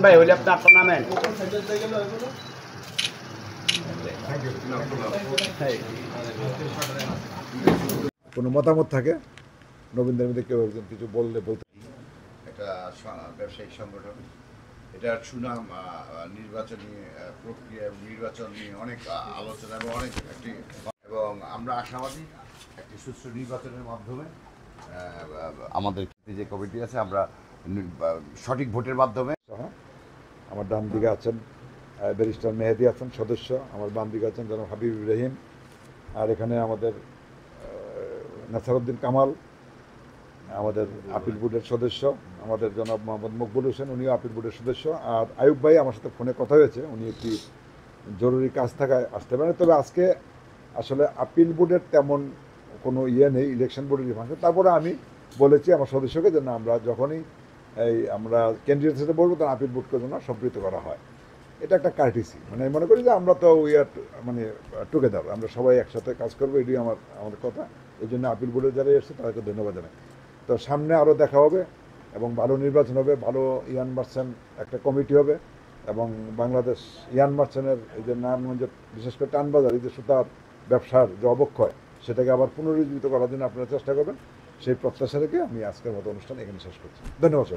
ভাই হলে আপনি আপনার নামেন কোনো মতামত থাকে নবীনদের মধ্যে কেউ একজন কিছু বললে বলতে। একটা ব্যবসায়িক সংগঠন, এটার সুনাম নির্বাচনী প্রক্রিয়া এবং নির্বাচন নিয়ে অনেক আলোচনা এবং অনেক এবং আমরা আশাবাদী একটি সুষ্ঠু নির্বাচনের মাধ্যমে আমাদের যে কমিটি আছে আমরা সঠিক ভোটের মাধ্যমে। আমার ডান দিকে আছেন ব্যারিস্টার মেহেদি আছেন সদস্য, আমার বাম দিকে আছেন জনাব হাবিব ইব্রাহিম, আর এখানে আমাদের নাসারউদ্দিন কামাল আমাদের আপিল বোর্ডের সদস্য, আমাদের জনাব মোহাম্মদ মকবুল হোসেন উনিও আপিল বোর্ডের সদস্য, আর আয়ুব ভাই আমার সাথে ফোনে কথা হয়েছে, উনি একটি জরুরি কাজ থাকায় আসতে পারেন। তবে আজকে আসলে আপিল বোর্ডের তেমন কোনো নেই, ইলেকশন বোর্ডের ফাংশন। তারপরে আমি বলেছি আমার সদস্যকে যে না, আমরা যখনই আমরা ক্যান্ডিডেট সাথে বলবো তখন আপিল বোর্ডকে যেন সম্পৃক্ত করা হয়। এটা একটা কার্টিসি, মানে মনে করি যে আমরা তো উই আর মানে টুগেদার, আমরা সবাই একসাথে কাজ করবো, এটাই আমাদের কথা। এই জন্য আপিল বোর্ডে যারা এসছে তাদেরকে ধন্যবাদ জানাই। তো সামনে আরও দেখা হবে এবং ভালো নির্বাচন হবে, ভালো ইয়ান মার্চেন্ট একটা কমিটি হবে এবং বাংলাদেশ ইয়ান মার্চেন্টের এই যে নারায়ণগঞ্জের বিশেষ করে টানবাজার এই যে সুতার ব্যবসার যে অবক্ষয় সেটাকে আবার পুনরুজ্জীবিত করার জন্য আপনারা চেষ্টা করবেন, সেই প্রত্যাশা রেখে আমি আজকের মতো অনুষ্ঠান এখানে শেষ করছি। ধন্যবাদ।